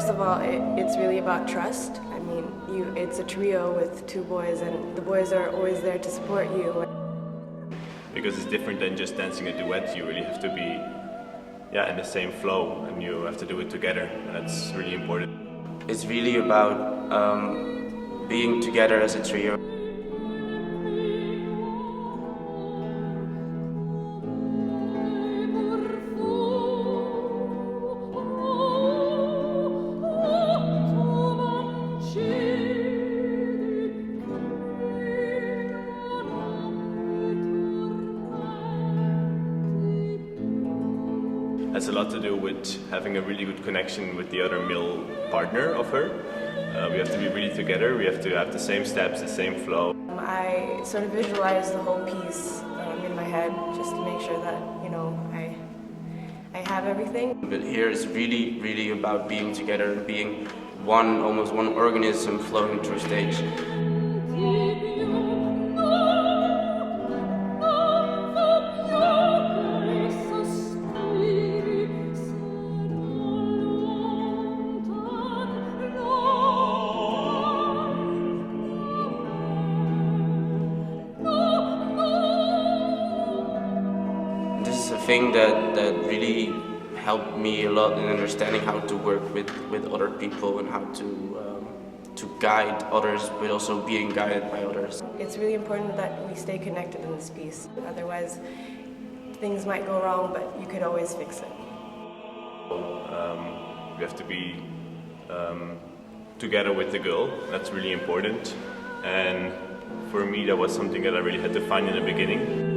first of all, it's really about trust. I mean, it's a trio with two boys, and the boys are always there to support you. Because it's different than just dancing a duet. You really have to be, in the same flow, and you have to do it together, and that's really important. It's really about being together as a trio. Has a lot to do with having a really good connection with the other male partner of her. We have to be really together, we have to have the same steps, the same flow. I sort of visualize the whole piece in my head just to make sure that, I have everything. But here it's really about being together, being almost one organism flowing through stage. This is a thing that really helped me a lot in understanding how to work with other people and how to guide others, but also being guided by others. It's really important that we stay connected in this piece. Otherwise, things might go wrong, but you could always fix it. We have to be together with the girl. That's really important. And for me, that was something that I really had to find in the beginning.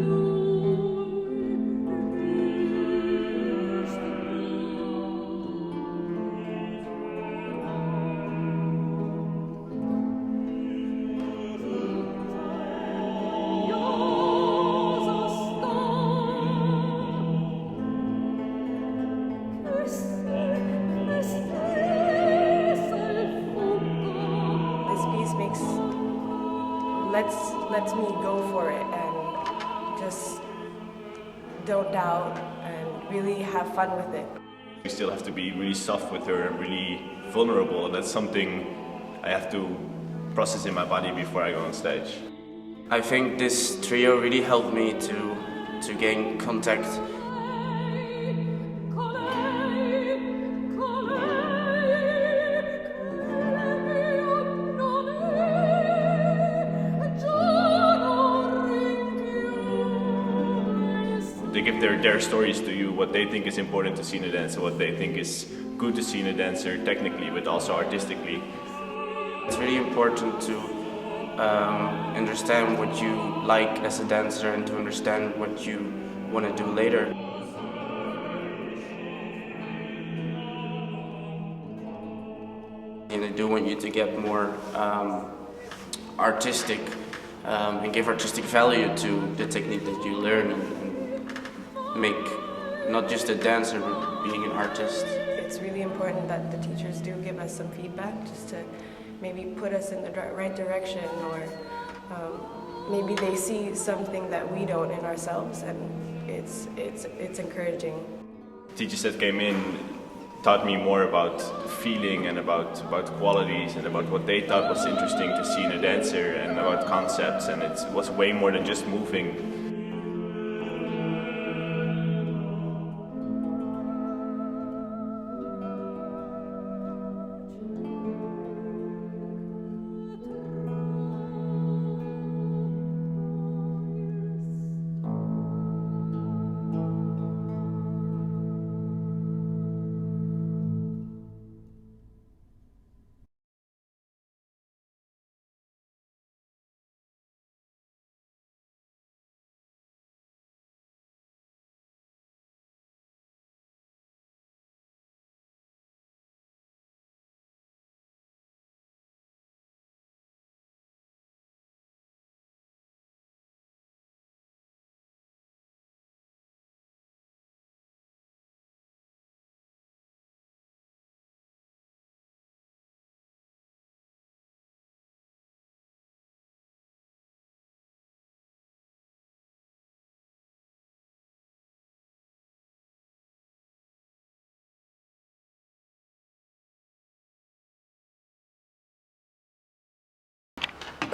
Lets me go for it and just don't doubt and really have fun with it. We still have to be really soft with her and really vulnerable, and that's something I have to process in my body before I go on stage. I think this trio really helped me to gain contact. They give their stories to you, what they think is important to see in a dancer, what they think is good to see in a dancer technically, but also artistically. It's really important to understand what you like as a dancer and to understand what you want to do later. And I do want you to get more artistic and give artistic value to the technique that you learn and make not just a dancer, but being an artist. It's really important that the teachers do give us some feedback just to maybe put us in the right direction, or maybe they see something that we don't in ourselves, and it's encouraging. Teachers that came in taught me more about feeling and about qualities and about what they thought was interesting to see in a dancer and about concepts, and it was way more than just moving.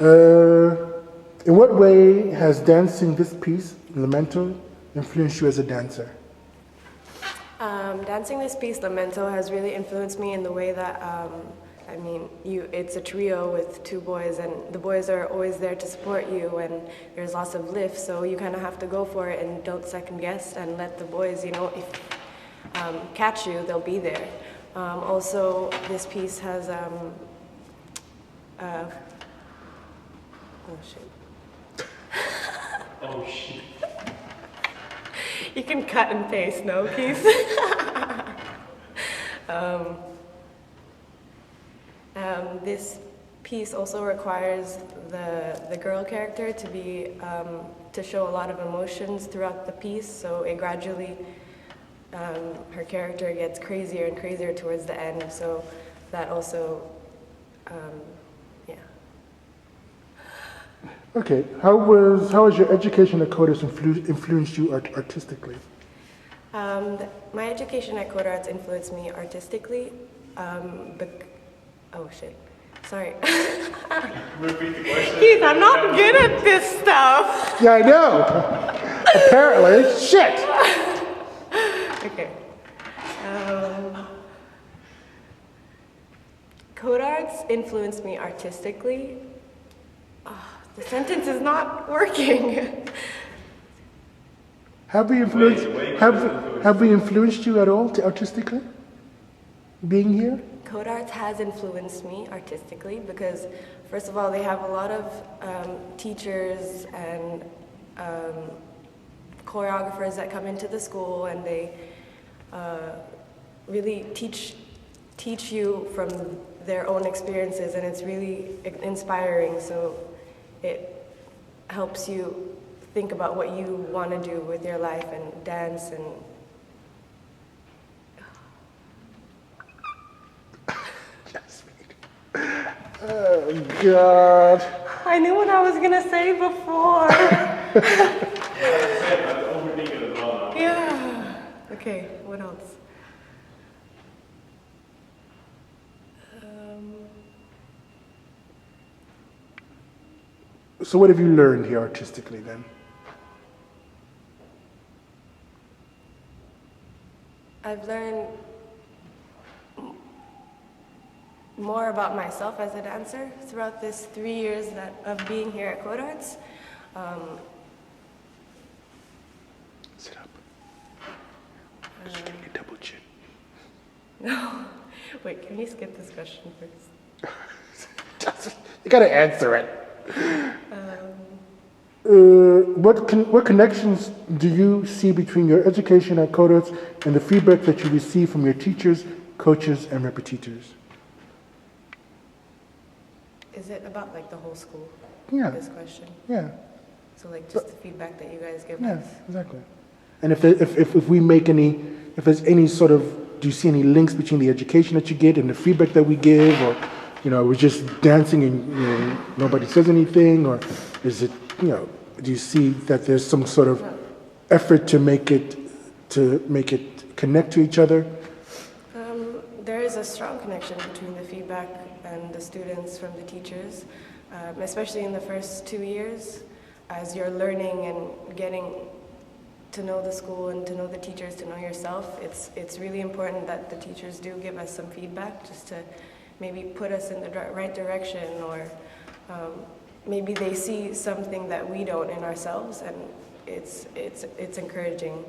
In what way has dancing this piece, Lamento, influenced you as a dancer? Dancing this piece, Lamento, has really influenced me in the way that, it's a trio with two boys, and the boys are always there to support you, and there's lots of lifts, so you kind of have to go for it and don't second guess and let the boys, if catch you, they'll be there. Also, this piece has, oh shit. Oh shit. You can cut and paste, no, Keith? This piece also requires the girl character to be to show a lot of emotions throughout the piece. So it gradually, her character gets crazier and crazier towards the end. So that also, yeah. Okay, how has your education at Coders influenced you artistically? My education at Code Arts influenced me artistically. Oh shit, sorry. Repeat the question. Keith, I'm not good at this stuff. Yeah, I know. Apparently, shit. Okay. Code Arts influenced me artistically. The sentence is not working. Have we influenced you at all artistically? Being here? Code Arts has influenced me artistically because, first of all, they have a lot of teachers and choreographers that come into the school, and they really teach you from their own experiences, and it's really inspiring. So it helps you think about what you want to do with your life and dance and. Oh, God. I knew what I was going to say before. Yeah. Okay, what else? So what have you learned here artistically then? I've learned more about myself as a dancer throughout this 3 years of being here at Code Arts. Sit up. Just getting a double chin. No. Wait, can you skip this question first? You gotta answer it. What connections do you see between your education at Code Arts and the feedback that you receive from your teachers, coaches, and repetitors? Is it about like the whole school? Yeah. This question. Yeah. So like just the feedback that you guys give Yeah, us. exactly. And if we make if there's any sort of, do you see any links between the education that you get and the feedback that we give, or, we're just dancing and, nobody says anything, or is it, do you see that there's some sort of effort to make it connect to each other? There is a strong connection between the feedback and the students from the teachers, especially in the first 2 years, as you're learning and getting to know the school and to know the teachers, to know yourself. It's really important that the teachers do give us some feedback just to maybe put us in the right direction, or maybe they see something that we don't in ourselves, and it's encouraging.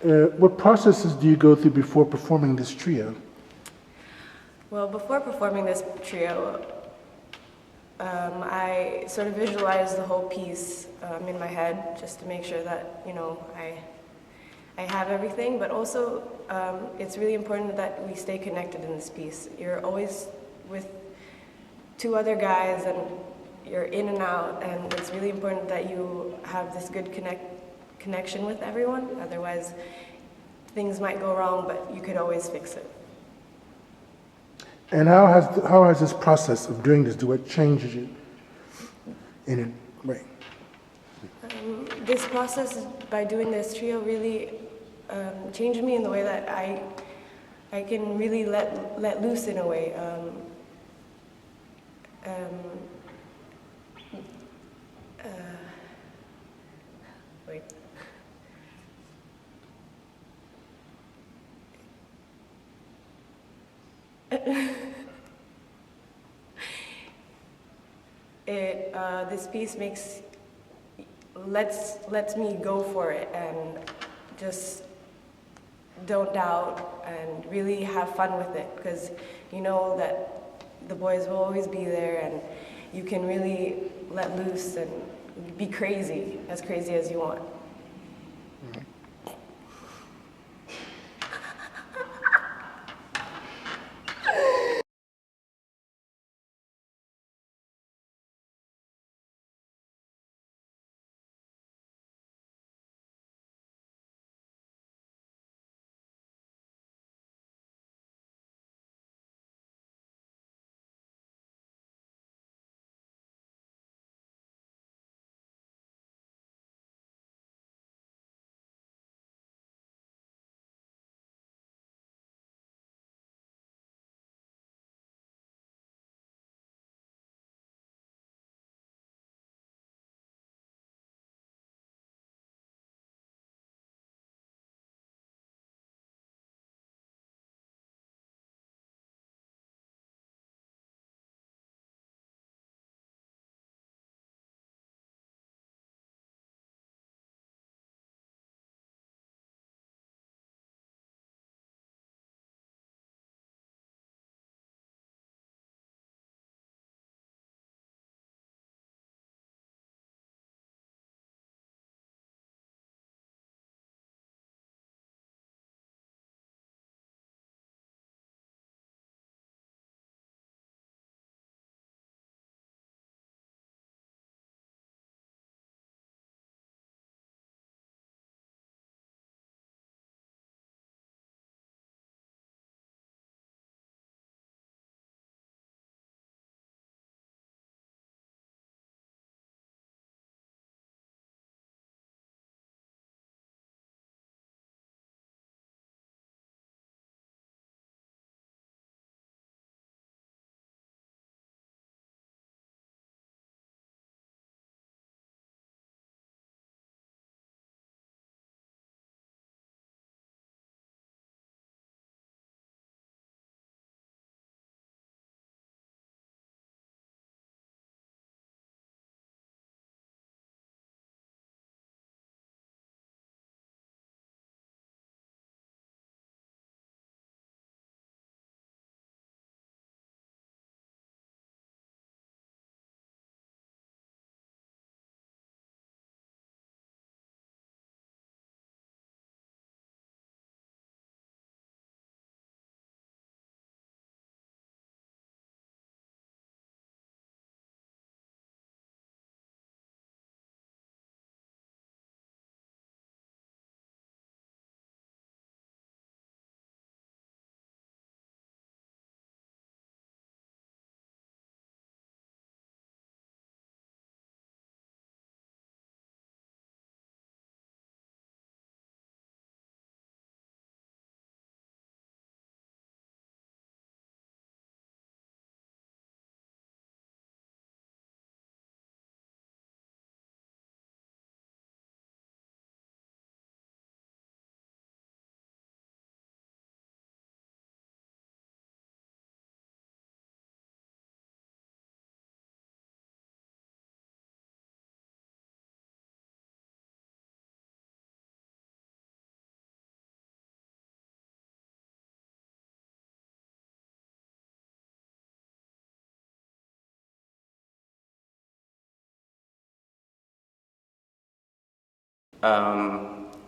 What processes do you go through before performing this trio? Well, before performing this trio, I sort of visualize the whole piece in my head just to make sure that, I have everything, but also it's really important that we stay connected in this piece. You're always with 2 other guys and you're in and out, and it's really important that you have this good connection with everyone. Otherwise, things might go wrong, but you could always fix it. And how has this process of doing this, do it change you in a way? This process, by doing this trio, really changed me in the way that I can really let loose in a way. Wait. This piece lets me go for it and just don't doubt and really have fun with it, because you know that the boys will always be there and you can really let loose and be crazy as you want.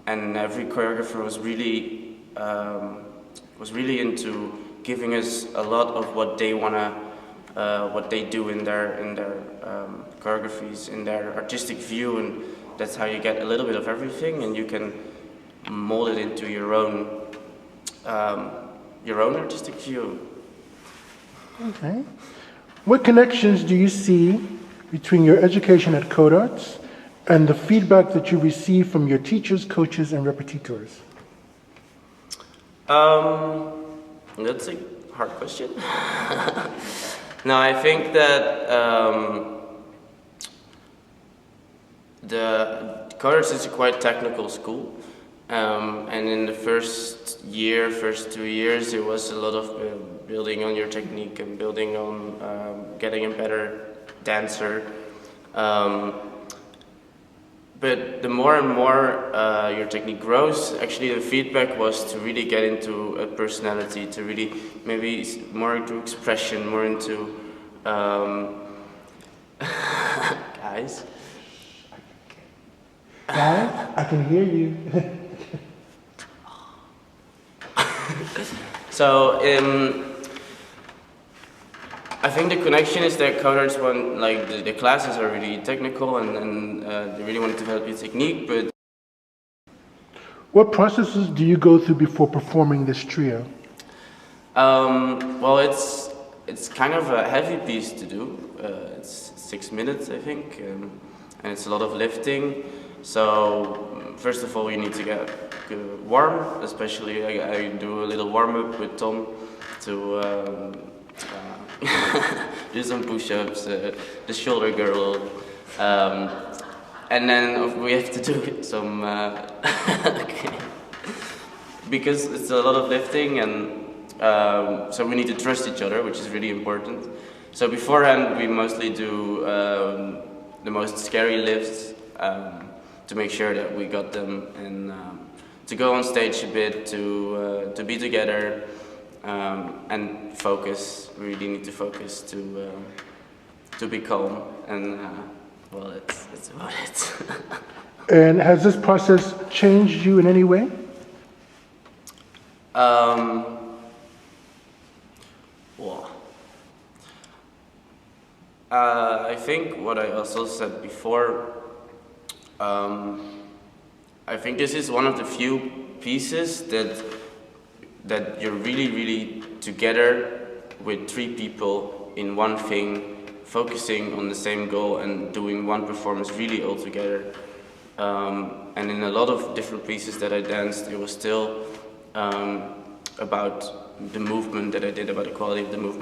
And every choreographer was really into giving us a lot of what they what they do in their choreographies, in their artistic view, and that's how you get a little bit of everything, and you can mold it into your own artistic view. Okay. What connections do you see between your education at Code Arts and the feedback that you receive from your teachers, coaches, and repetitors? That's a hard question. No, I think that the college is a quite technical school, and in the first 2 years, it was a lot of building on your technique and building on getting a better dancer. But the more and more your technique grows, actually the feedback was to really get into a personality, to really maybe more into expression, more into guys. Guys, I can hear you. So I think the connection is that coders want, like the classes are really technical and they really want to develop your technique, but What processes do you go through before performing this trio? well, it's kind of a heavy piece to do. It's 6 minutes, I think, and it's a lot of lifting. So first of all, you need to get warm. Especially, I do a little warm up with Tom to do some push-ups, the shoulder girdle, and then we have to do some okay. Because it's a lot of lifting, and so we need to trust each other, which is really important. So beforehand, we mostly do the most scary lifts to make sure that we got them, and to go on stage a bit, to be together, and focus. We really need to focus to be calm, and well, that's about it. And has this process changed you in any way? Well, I think what I also said before, I think this is one of the few pieces that you're really together with 3 people in one thing, focusing on the same goal and doing one performance really all together. And in a lot of different pieces that I danced, it was still about the movement that I did, about the quality of the movement.